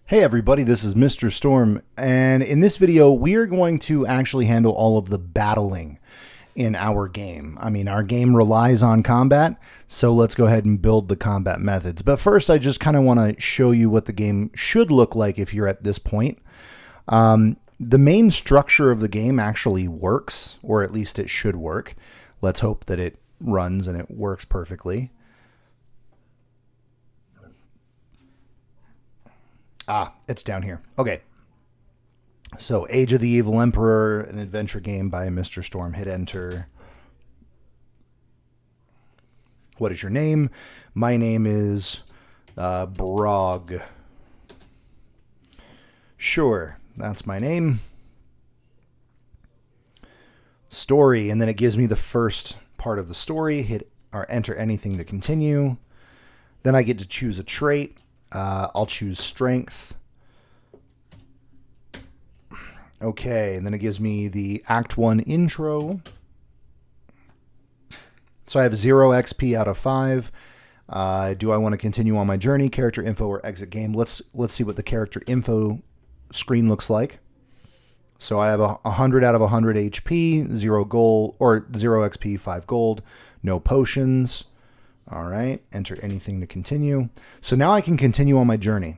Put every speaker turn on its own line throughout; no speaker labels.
Hey everybody, this is Mr. Storm, and in this video we are going to actually handle all of the battling in our game. Our game relies on combat, so let's go ahead and build the combat methods. But first, I just kind of want to show you what the game should look like if you're at this point. The main structure of the game actually works, or at least it should work. Let's hope that it runs and it works perfectly. It's down here. Okay. So, Age of the Evil Emperor, an adventure game by Mr. Storm. Hit enter. What is your name? My name is Brog. Sure, that's my name. Story, and then it gives me the first part of the story. Hit or enter anything to continue. Then I get to choose a trait. I'll choose strength. Okay, and then it gives me the Act 1 intro. So I have 0 XP out of 5. Do I want to continue on my journey? Character info or exit game? Let's see what the character info screen looks like. So I have 100 out of 100 HP, 0 gold, or 0 XP, 5 gold, no potions. All right, enter anything to continue. So now I can continue on my journey.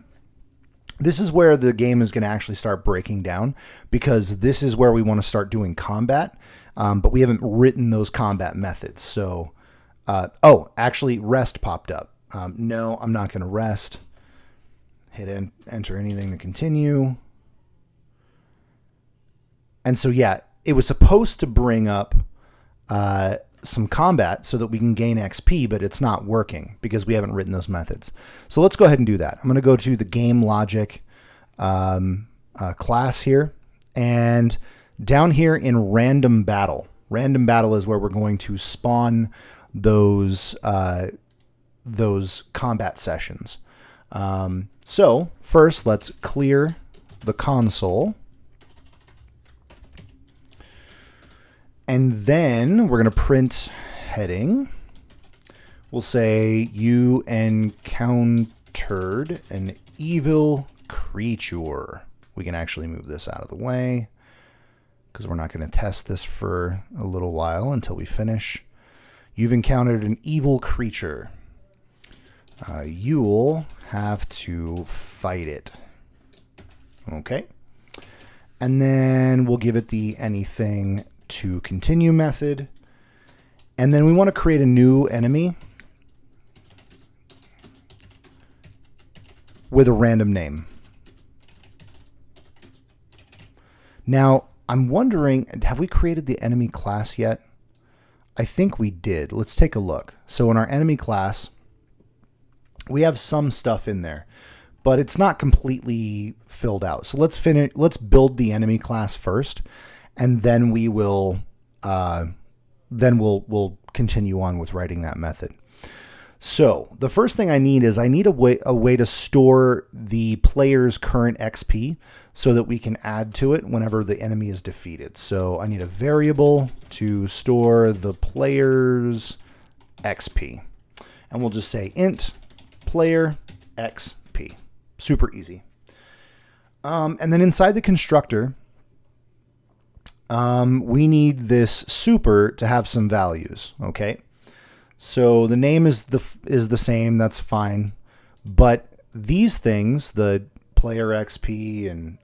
This is where the game is going to actually start breaking down, because this is where we want to start doing combat, but we haven't written those combat methods. So, actually rest popped up. No, I'm not going to rest. Hit enter anything to continue. And so, yeah, it was supposed to bring up some combat so that we can gain XP, but it's not working because we haven't written those methods. So let's go ahead and do that. I'm going to go to the game logic class here, and down here in random battle. Random battle is where we're going to spawn those combat sessions. So first, let's clear the console. And then we're going to print heading. We'll say you encountered an evil creature. We can actually move this out of the way because we're not going to test this for a little while until we finish. You've encountered an evil creature. You'll have to fight it. Okay. And then we'll give it the anything to continue method, and then we want to create a new enemy with a random name. Now I'm wondering, have we created the enemy class yet? I think we did. Let's take a look. So in our enemy class we have some stuff in there, but it's not completely filled out. So let's build the enemy class first, and then we will, we'll continue on with writing that method. So the first thing I need is a way to store the player's current XP so that we can add to it whenever the enemy is defeated. So I need a variable to store the player's XP, and we'll just say int player XP. Super easy. And then inside the constructor, we need this super to have some values. Okay. So the name is the same. That's fine. But these things, the player XP and,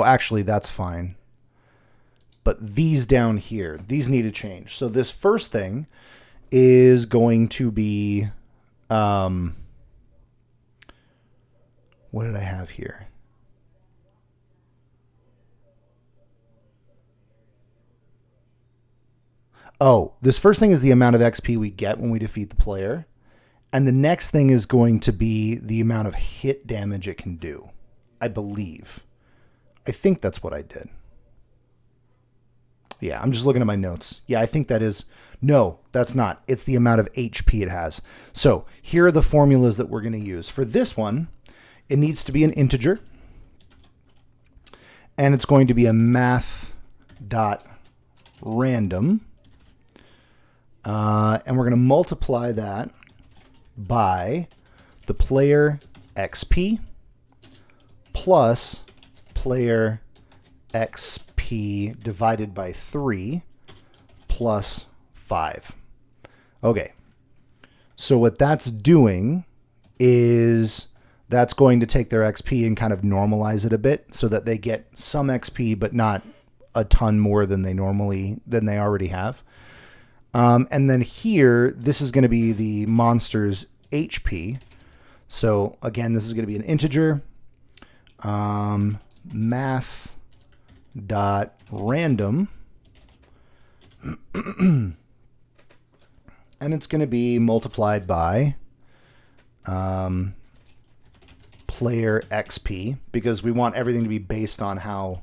actually that's fine. But these down here, these need to change. So this first thing is going to be, what did I have here? Oh, this first thing is the amount of XP we get when we defeat the player. And the next thing is going to be the amount of hit damage it can do, I believe. I think that's what I did. Yeah, I'm just looking at my notes. Yeah, I think that is... No, that's not. It's the amount of HP it has. So here are the formulas that we're going to use. For this one, it needs to be an integer, and it's going to be a math.random, and we're going to multiply that by the player XP plus player XP divided by 3 plus 5. Okay, so what that's doing is that's going to take their XP and kind of normalize it a bit so that they get some XP, but not a ton more than they already have. And then here, this is going to be the monster's HP. So again, this is going to be an integer. Math dot random. And it's going to be multiplied by player XP, because we want everything to be based on how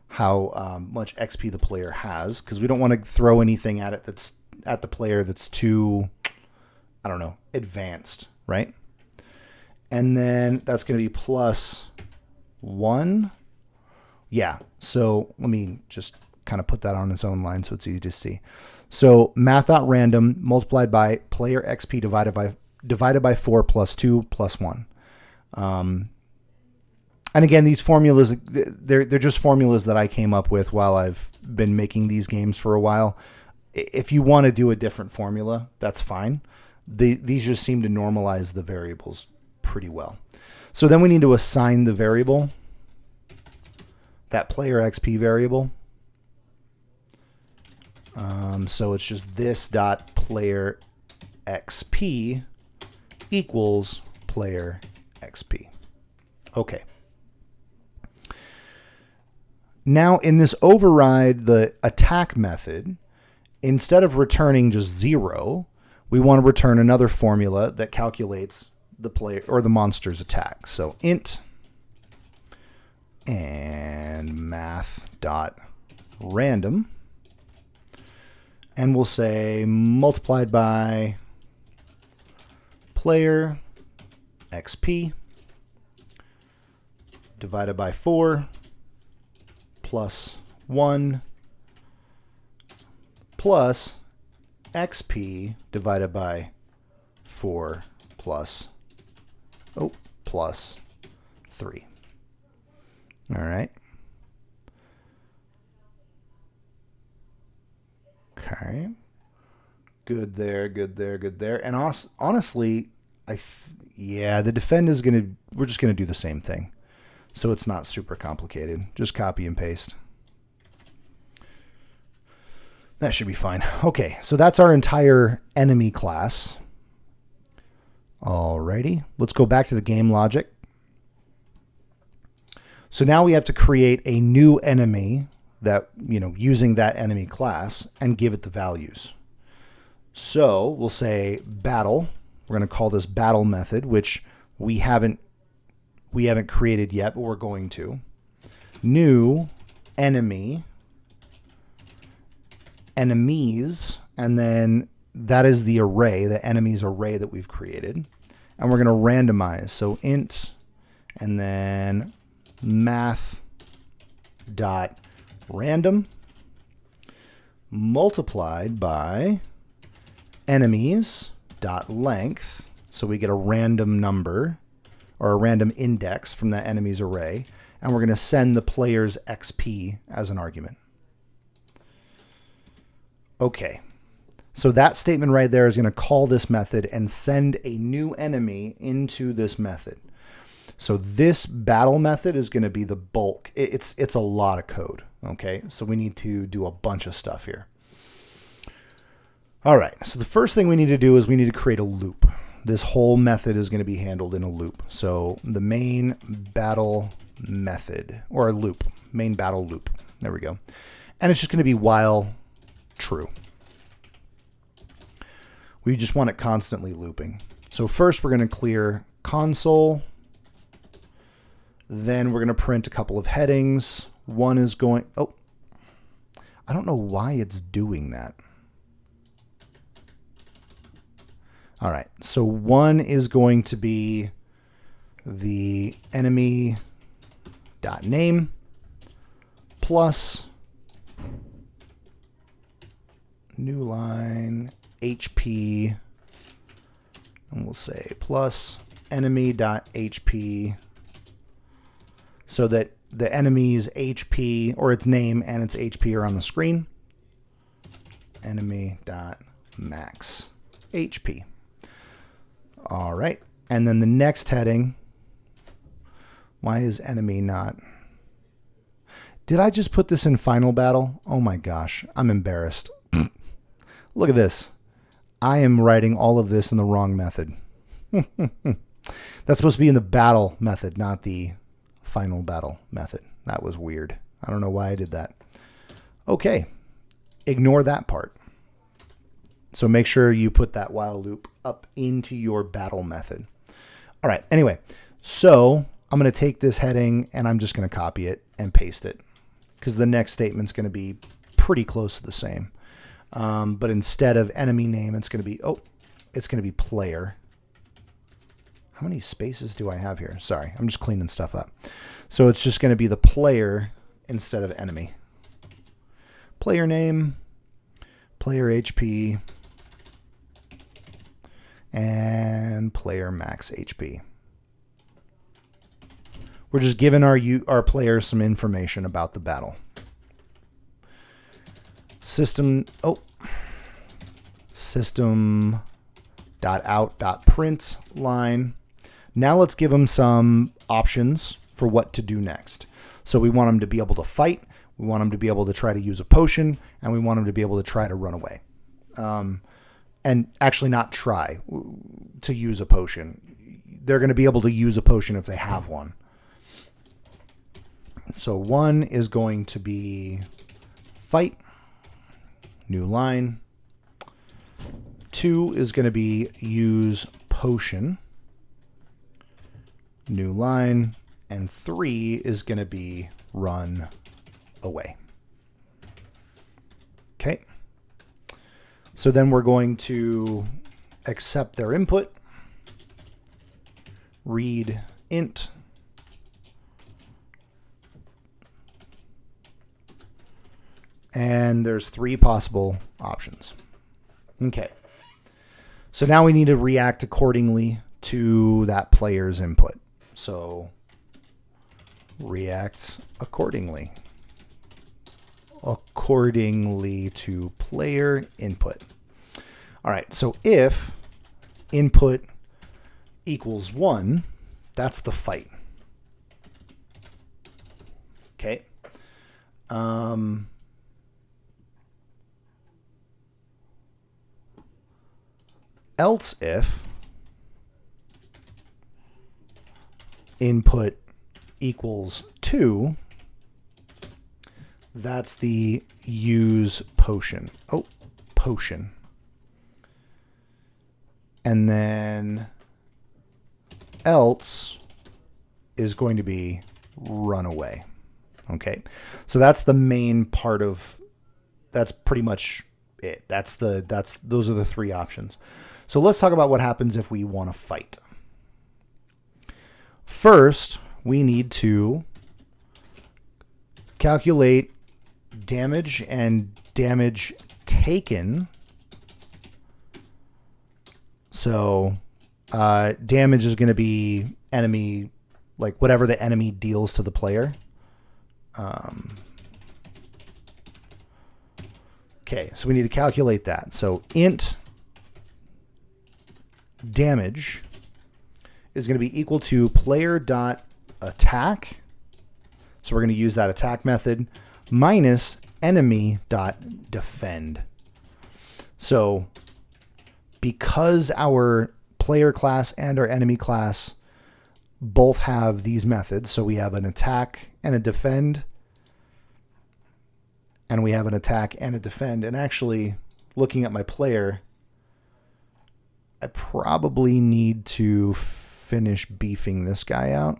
much XP the player has, because we don't want to throw anything at it that's at the player that's too, I don't know, advanced, right? And then that's going to be plus 1. Yeah, so let me just kind of put that on its own line so it's easy to see. So math.random multiplied by player XP divided by 4 plus 2 plus 1. And again, these formulas, they're just formulas that I came up with while I've been making these games for a while. If you want to do a different formula, that's fine. These just seem to normalize the variables pretty well. So then we need to assign the variable, that player XP variable. So it's just this dot player XP equals player XP. Okay. Now in this override, the attack method, instead of returning just 0, we want to return another formula that calculates the player or the monster's attack. So int and math.random, and we'll say multiplied by player XP divided by 4 plus 1 plus XP divided by 4 plus 3. All right. Okay. Good there, good there, good there. And honestly, the defend is we're just going to do the same thing. So it's not super complicated. Just copy and paste. That should be fine. Okay, so that's our entire enemy class. Alrighty, let's go back to the game logic. So now we have to create a new enemy that, using that enemy class and give it the values. So we'll say battle. We're going to call this battle method, which we haven't created yet, but we're going to. New enemy, enemies, and then that is the array, the enemies array that we've created. And we're going to randomize. So int and then math.random multiplied by enemies.length. So we get a random number or a random index from that enemies array. And we're going to send the player's XP as an argument. Okay. So that statement right there is going to call this method and send a new enemy into this method. So this battle method is going to be the bulk. It's a lot of code. Okay. So we need to do a bunch of stuff here. All right. So the first thing we need to do is we need to create a loop. This whole method is going to be handled in a loop. So the main battle method, or a loop, main battle loop. There we go. And it's just going to be while true. We just want it constantly looping. So first we're going to clear console. Then we're going to print a couple of headings. One is going, I don't know why it's doing that. All right, so one is going to be the enemy.name plus new line HP And we'll say plus enemy.hp so that the enemy's HP or its name and its HP are on the screen. Enemy.max HP. All right. And then the next heading, why is enemy not? Did I just put this in final battle? Oh my gosh, I'm embarrassed. Look at this. I am writing all of this in the wrong method. That's supposed to be in the battle method, not the final battle method. That was weird. I don't know why I did that. Okay, ignore that part. So make sure you put that while loop up into your battle method. All right, anyway, so I'm going to take this heading and I'm just going to copy it and paste it because the next statement's going to be pretty close to the same. But instead of enemy name, it's going to be, it's going to be player. How many spaces do I have here? Sorry, I'm just cleaning stuff up. So it's just going to be the player instead of enemy. Player name, player HP, and player max HP. We're just giving our players some information about the battle. System.out.print line. Now let's give them some options for what to do next. So we want them to be able to fight, we want them to be able to try to use a potion, and we want them to be able to try to run away. And actually not try to use a potion. They're going to be able to use a potion if they have one. So 1 is going to be fight, new line. 2 is going to be use potion, new line. And 3 is going to be run away. Okay. So then we're going to accept their input, read int, and there's 3 possible options. Okay. So now we need to react accordingly to that player's input. So react accordingly to player input. All right, so if input equals 1, that's the fight. Okay. Else if input equals 2, that's the use potion. Oh, potion. And then else is going to be run away. Okay. So that's the main part of, that's pretty much it. Those are the 3 options. So let's talk about what happens if we want to fight. First, we need to calculate damage and damage taken. So damage is going to be enemy, like whatever the enemy deals to the player. Okay, so we need to calculate that. So int damage is going to be equal to player.attack. So we're going to use that attack method minus enemy.defend. So because our player class and our enemy class both have these methods, so we have an attack and a defend, and we have an attack and a defend. And actually, looking at my player, I probably need to finish beefing this guy out.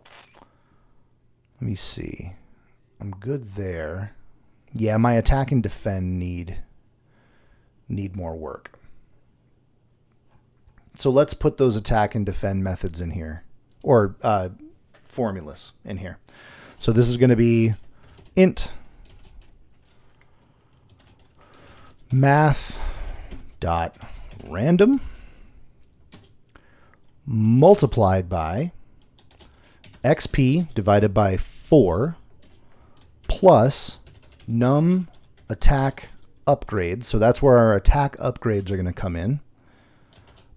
Let me see. I'm good there. Yeah, my attack and defend need more work. So let's put those attack and defend methods in here, or formulas in here. So this is going to be int math.random multiplied by XP divided by 4 plus num attack upgrades. So that's where our attack upgrades are going to come in.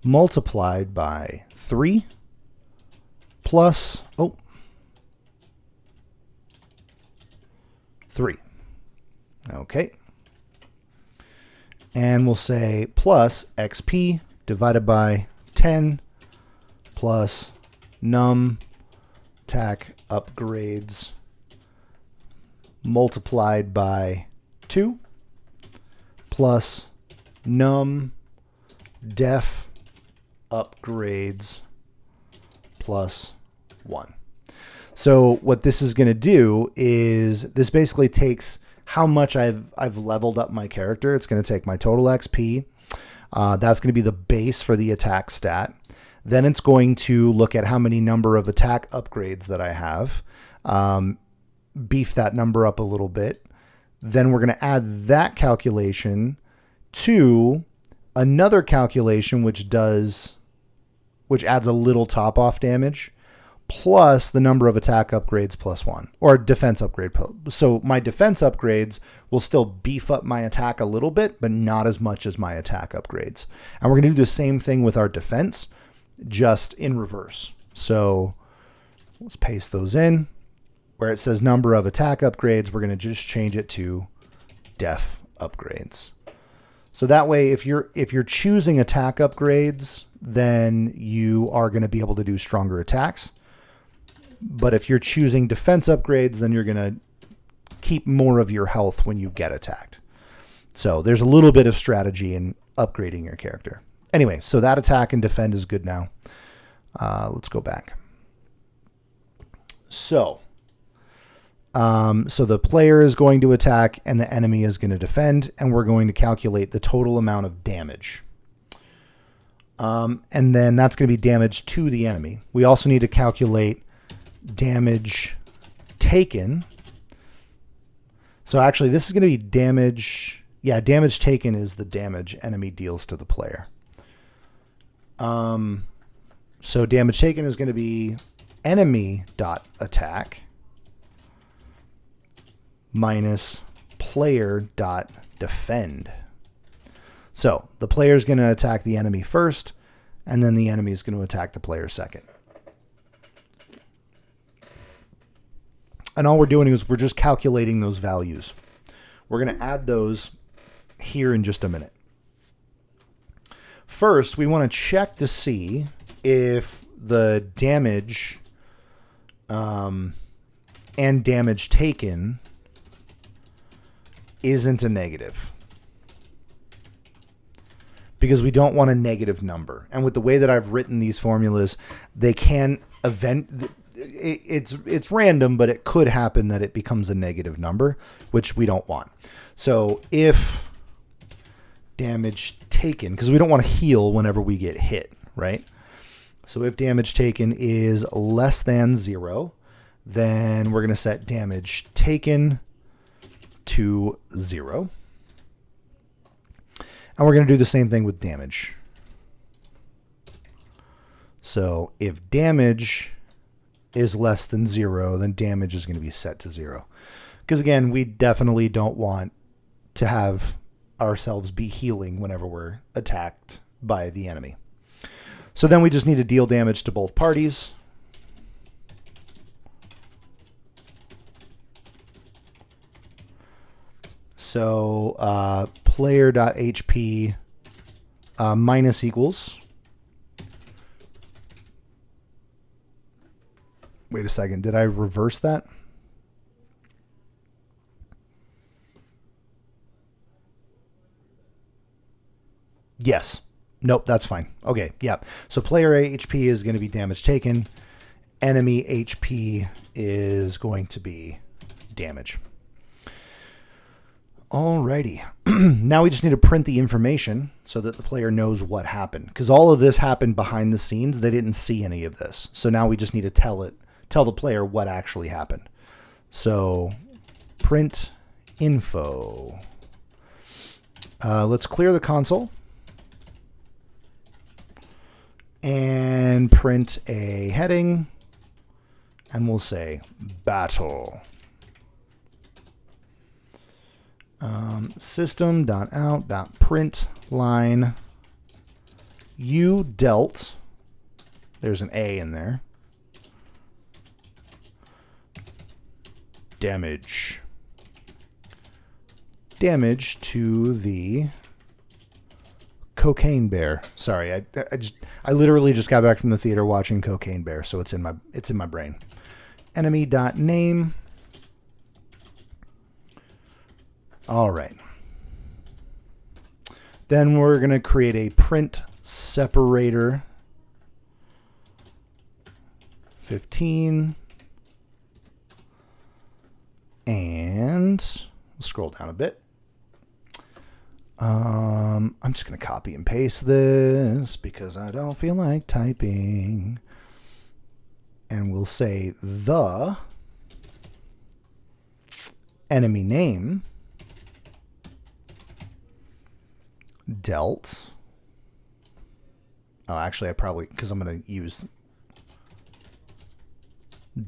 Multiplied by 3 plus 3. Okay. And we'll say plus XP divided by 10 plus num attack upgrades multiplied by 2 plus num def upgrades plus 1. So what this is going to do is this basically takes how much I've leveled up my character. It's going to take my total XP. That's going to be the base for the attack stat. Then it's going to look at how many number of attack upgrades that I have. Beef that number up a little bit. Then we're going to add that calculation to another calculation which adds a little top off damage plus the number of attack upgrades plus 1, or defense upgrade. So my defense upgrades will still beef up my attack a little bit, but not as much as my attack upgrades. And we're going to do the same thing with our defense, just in reverse. So let's paste those in. Where it says number of attack upgrades, we're going to just change it to def upgrades. So that way, if you're choosing attack upgrades, then you are going to be able to do stronger attacks. But if you're choosing defense upgrades, then you're going to keep more of your health when you get attacked. So there's a little bit of strategy in upgrading your character. Anyway, so that attack and defend is good now. Let's go back. So the player is going to attack and the enemy is going to defend, and we're going to calculate the total amount of damage. And then that's going to be damage to the enemy. We also need to calculate damage taken. So actually, this is going to be damage. Yeah, damage taken is the damage enemy deals to the player. So damage taken is going to be enemy.attack minus player.defend. So the player is going to attack the enemy first, and then the enemy is going to attack the player second. And all we're doing is we're just calculating those values. We're going to add those here in just a minute. First, we want to check to see if the damage and damage taken isn't a negative, because we don't want a negative number. And with the way that I've written these formulas, they can it's random, but it could happen that it becomes a negative number, which we don't want. So if damage taken, because we don't want to heal whenever we get hit, right? So if damage taken is less than 0, then we're going to set damage taken to 0. And we're going to do the same thing with damage. So if damage is less than 0, then damage is going to be set to 0. Because again, we definitely don't want to have ourselves be healing whenever we're attacked by the enemy. So then we just need to deal damage to both parties. So player.hp minus equals. Wait a second. Did I reverse that? Yes. Nope, that's fine. Okay, yeah. So player HP is going to be damage taken. Enemy HP is going to be damage. Alrighty. Now we just need to print the information so that the player knows what happened. Because all of this happened behind the scenes. They didn't see any of this. So now we just need to tell the player what actually happened. So print info. Let's clear the console and print a heading, and we'll say battle. System.out.println you dealt, there's an A in there, damage to the Cocaine Bear. Sorry, I literally just got back from the theater watching Cocaine Bear, so it's in my brain. Enemy.name. All right. Then we're going to create a print separator 15. And we'll scroll down a bit. I'm just going to copy and paste this because I don't feel like typing. And we'll say the enemy name dealt. Oh, actually, I probably, because I'm going to use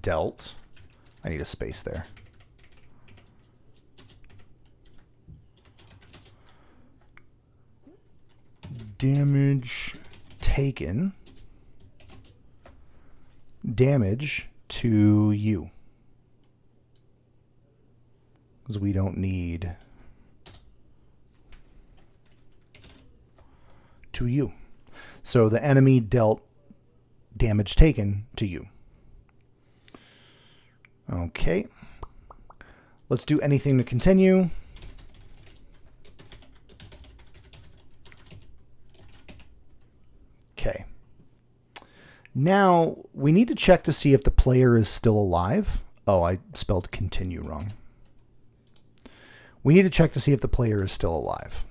dealt. I need a space there. Damage taken. Damage to you. Because we don't need to you. So the enemy dealt damage taken to you. Okay. Let's do anything to continue. Okay. Now we need to check to see if the player is still alive. Oh, I spelled continue wrong. We need to check to see if the player is still alive.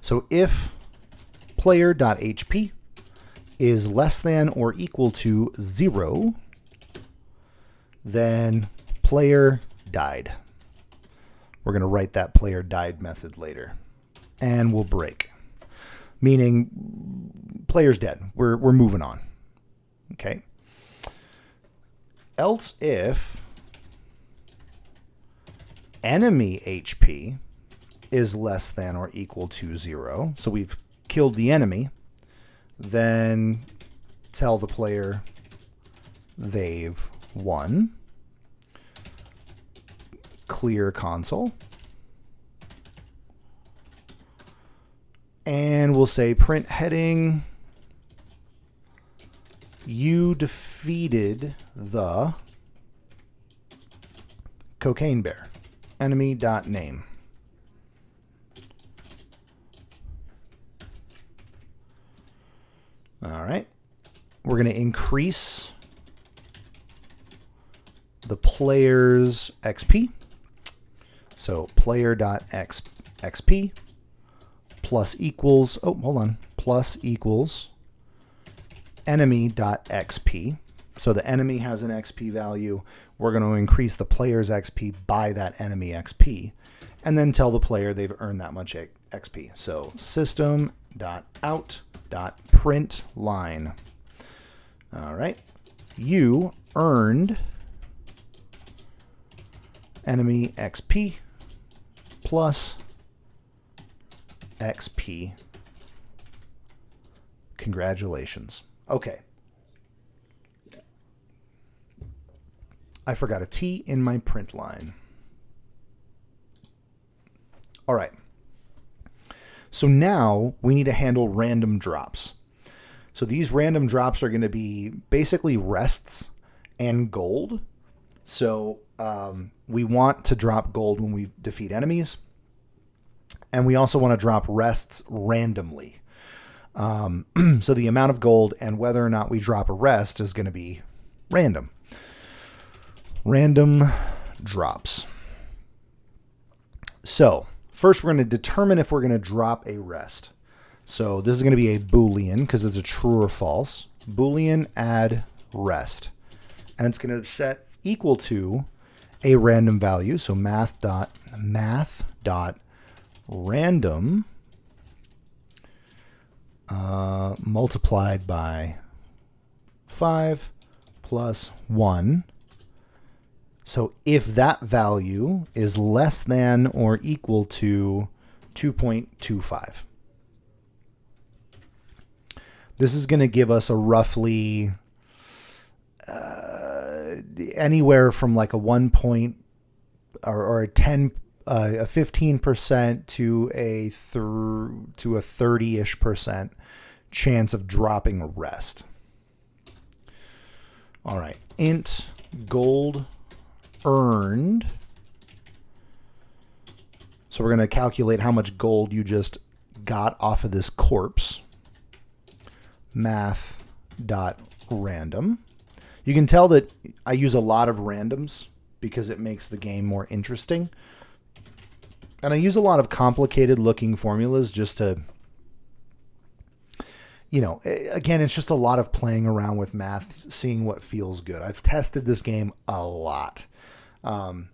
So if player.hp is less than or equal to 0, then player died. We're going to write that player died method later. And we'll break. Meaning player's dead. We're moving on. Okay. Else if enemy HP is less than or equal to 0, so we've killed the enemy, then tell the player they've won. Clear console. And we'll say print heading. You defeated the Cocaine Bear. Enemy.name. All right. We're going to increase the player's XP. So player.xp plus equals, plus equals enemy.xp. So the enemy has an XP value. We're going to increase the player's XP by that enemy XP and then tell the player they've earned that much XP. So system.out.println. All right. You earned enemy XP plus XP. Congratulations. Okay. I forgot a T in my print line. All right. So now we need to handle random drops. So these random drops are going to be basically rests and gold. So we want to drop gold when we defeat enemies. And we also want to drop rests randomly. So the amount of gold and whether or not we drop a rest is going to be random. Random drops. So first we're going to determine if we're going to drop a rest. So this is going to be a Boolean because it's a true or false. Boolean add rest. And it's going to set equal to a random value. So math dot math.random multiplied by 5 plus 1. So if that value is less than or equal to 2.25. This is going to give us a roughly anywhere from like a 1 point or a 15% to a 30-ish% chance of dropping a rest. All right, int gold earned. So we're going to calculate how much gold you just got off of this corpse. Math.random. You can tell that I use a lot of randoms because it makes the game more interesting. And I use a lot of complicated looking formulas just to, you know, again, it's just a lot of playing around with math, seeing what feels good. I've tested this game a lot. And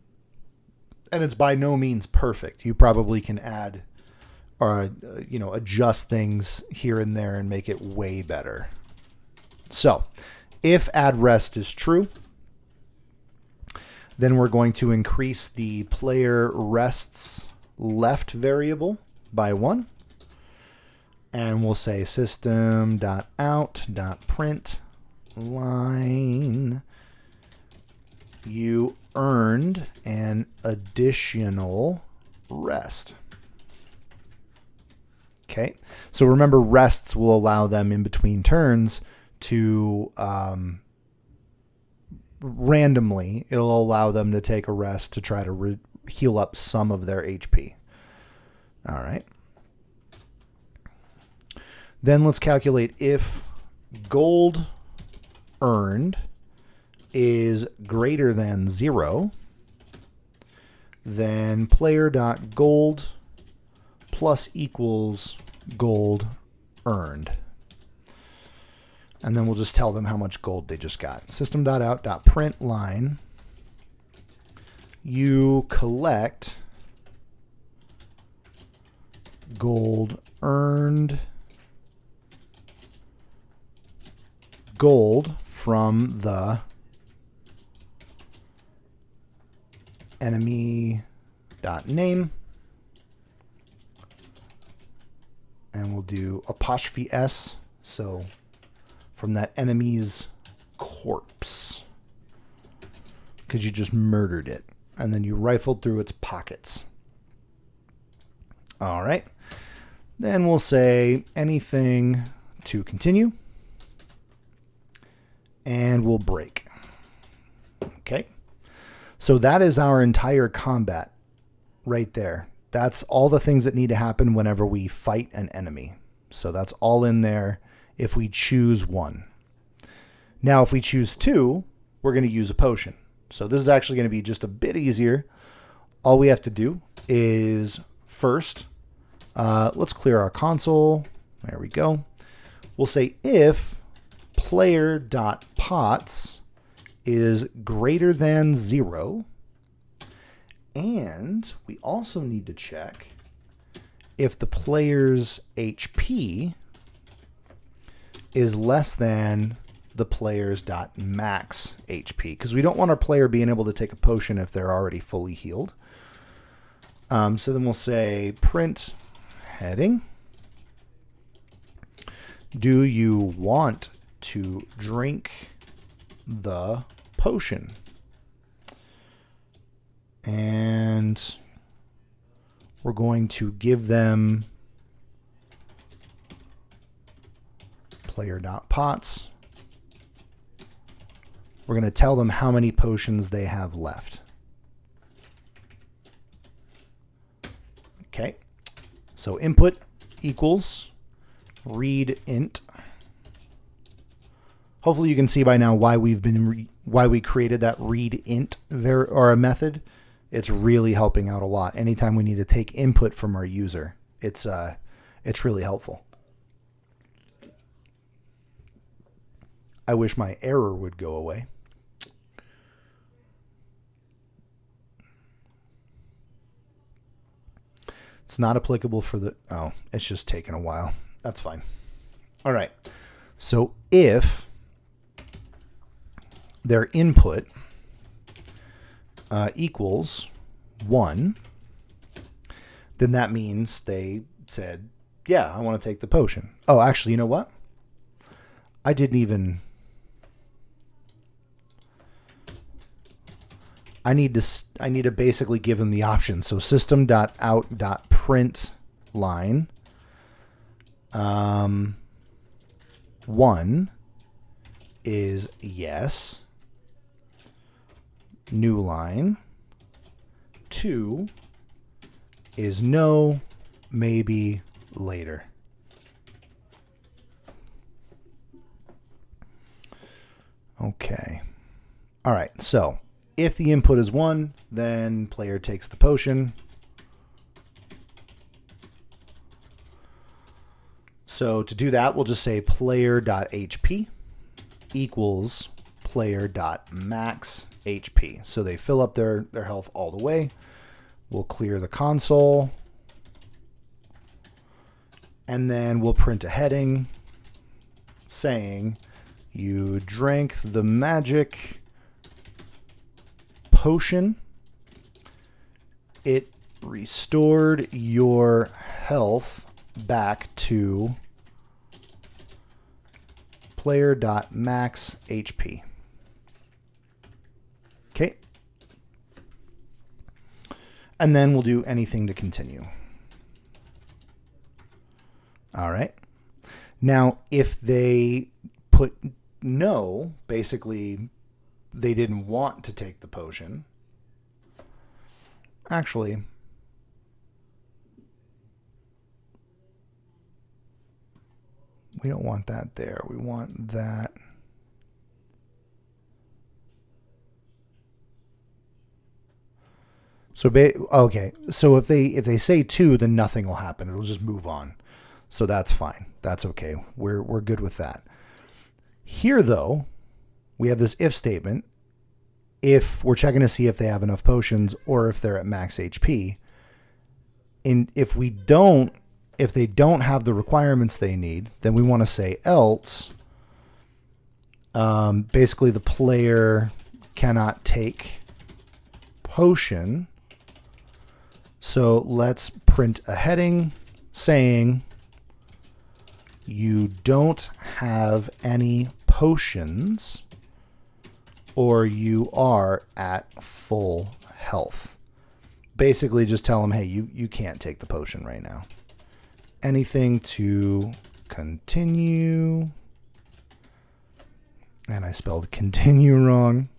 it's by no means perfect. You probably can add or, adjust things here and there and make it way better. So if add rest is true, then we're going to increase the player rests left variable by 1. And we'll say system.out.print line. You earned an additional rest. Okay, so remember, rests will allow them in between turns to randomly, it'll allow them to take a rest to try to heal up some of their HP. All right. Then let's calculate if gold earned is greater than 0, then player.gold plus equals gold earned. And then we'll just tell them how much gold they just got. System.out.print line. You collect gold earned gold from the enemy.name. And we'll do apostrophe S. So from that enemy's corpse, because you just murdered it. And then you rifled through its pockets. All right. Then we'll say anything to continue. And we'll break. Okay. So that is our entire combat right there. That's all the things that need to happen whenever we fight an enemy. So that's all in there if we choose 1. Now, if we choose 2, we're going to use a potion. So this is actually going to be just a bit easier. All we have to do is first, let's clear our console. There we go. We'll say if player.pots is greater than 0, and we also need to check if the player's HP is less than the player's max HP, because we don't want our player being able to take a potion if they're already fully healed. So then we'll say print heading. Do you want to drink the potion? And we're going to give them player.pots. We're going to tell them how many potions they have left. Okay. So input equals read int. Hopefully you can see by now why we created that read int or a method. It's really helping out a lot. Anytime we need to take input from our user, it's really helpful. I wish my error would go away. It's not applicable for the, oh, it's just taking a while. That's fine. All right. So if their input equals 1, then that means they said, yeah, I want to take the potion. Oh, actually, you know what? I need to basically give them the option. So system.out.println 1 is yes. New line. 2 is no, maybe later. Okay. All right. So if the input is 1, then player takes the potion. So to do that, we'll just say player.hp equals player.maxhp. So they fill up their health all the way. We'll clear the console. And then we'll print a heading saying, you drank the magic potion. It restored your health back to player.maxhp. Okay. And then we'll do anything to continue. All right. Now, if they put no, basically they didn't want to take the potion. Actually, we don't want that there. We want that. So, okay. So if they say 2, then nothing will happen. It'll just move on. So that's fine. That's okay. We're good with that. Here, though, we have this if statement. If we're checking to see if they have enough potions or if they're at max HP. And if they don't have the requirements they need, then we want to say else. Basically, the player cannot take potion. So let's print a heading saying you don't have any potions or you are at full health. Basically just tell them, hey, you can't take the potion right now. Anything to continue. And I spelled continue wrong.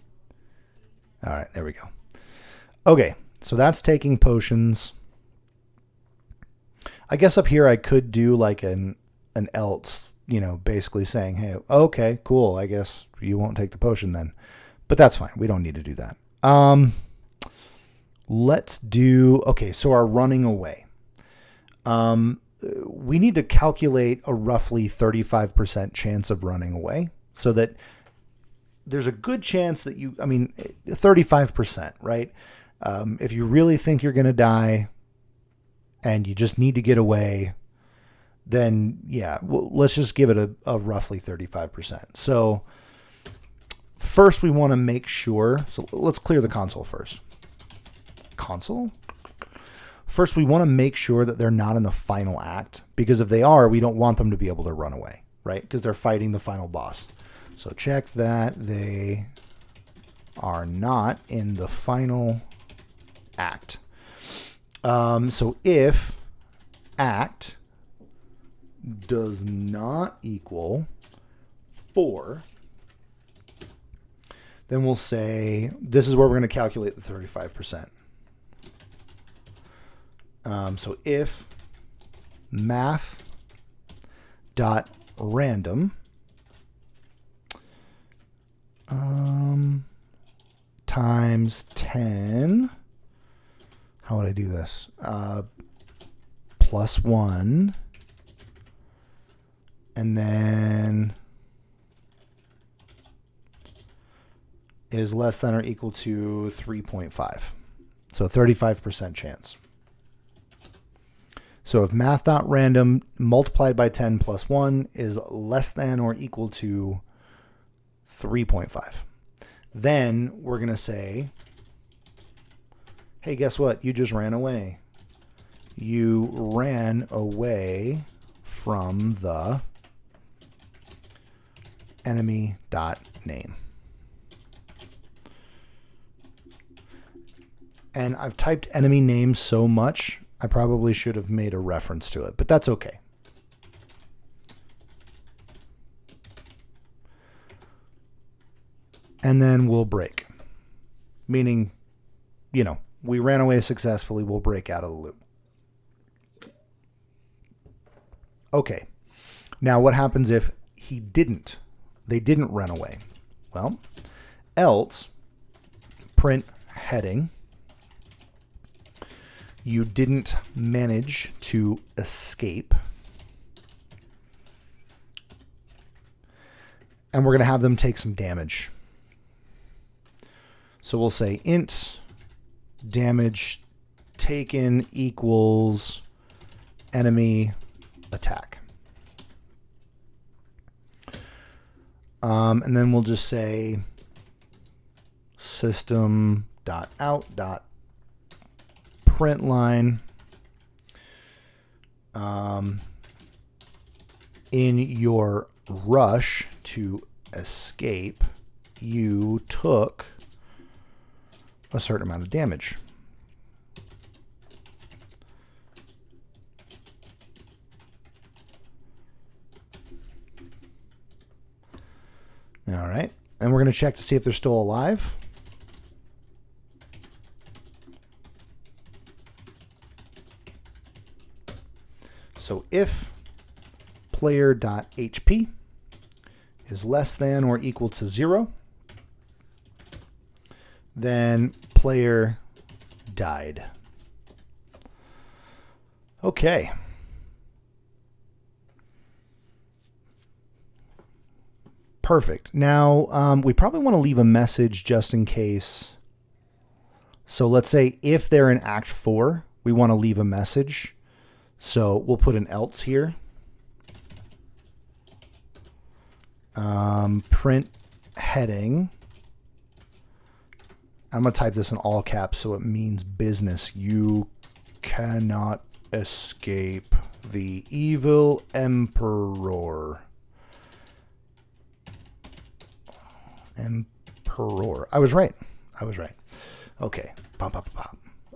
All right, there we go. Okay, so that's taking potions. I guess up here I could do like an else, basically saying, hey, okay, cool. I guess you won't take the potion then. But that's fine. We don't need to do that. Let's do, okay, so our running away. We need to calculate a roughly 35% chance of running away so that there's a good chance that 35%, right? If you really think you're going to die and you just need to get away, then yeah, let's just give it a roughly 35%. So first we want to make sure, so let's clear the console first. First, we want to make sure that they're not in the final act, because if they are, we don't want them to be able to run away, right? Because they're fighting the final boss. So check that they are not in the final act. So if act does not equal 4, then we'll say this is where we're going to calculate the 35%. So if math.random times 10, how would I do this? Plus 1, and then is less than or equal to 3.5. So 35% chance. So if math.random multiplied by 10 plus 1 is less than or equal to 3.5, then we're going to say, hey, guess what? You just ran away. You ran away from the enemy.name. And I've typed enemy name so much, I probably should have made a reference to it, but that's okay. And then we'll break. Meaning, you know, we ran away successfully, we'll break out of the loop. Okay. Now what happens if they didn't run away? Well, else print heading, you didn't manage to escape. And we're going to have them take some damage. So we'll say int damage taken equals enemy attack. And then we'll just say system.out.println in your rush to escape, you took a certain amount of damage. All right. And we're going to check to see if they're still alive. So if player.hp is less than or equal to 0, then player died. Okay. Perfect. Now, we probably want to leave a message just in case. So let's say if they're in Act 4, we want to leave a message. So we'll put an else here. Print heading. I'm going to type this in all caps so it means business. You cannot escape the evil emperor. Emperor. I was right. Okay.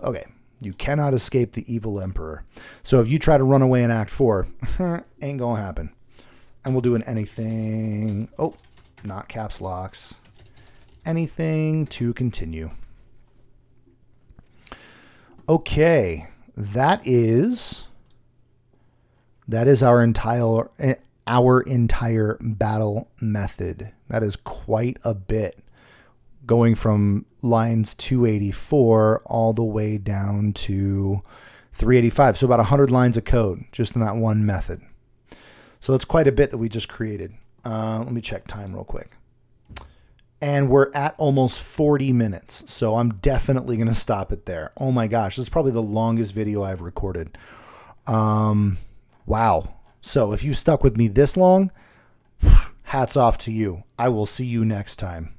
Okay. You cannot escape the evil emperor. So if you try to run away in Act 4, ain't gonna happen. And we'll do an anything. Oh, not caps locks. Anything to continue. Okay. That is our entire battle method. That is quite a bit, going from lines 284 all the way down to 385. So about 100 lines of code just in that one method. So that's quite a bit that we just created. Let me check time real quick. And we're at almost 40 minutes. So I'm definitely going to stop it there. Oh my gosh, this is probably the longest video I've recorded. Wow. So if you stuck with me this long, hats off to you. I will see you next time.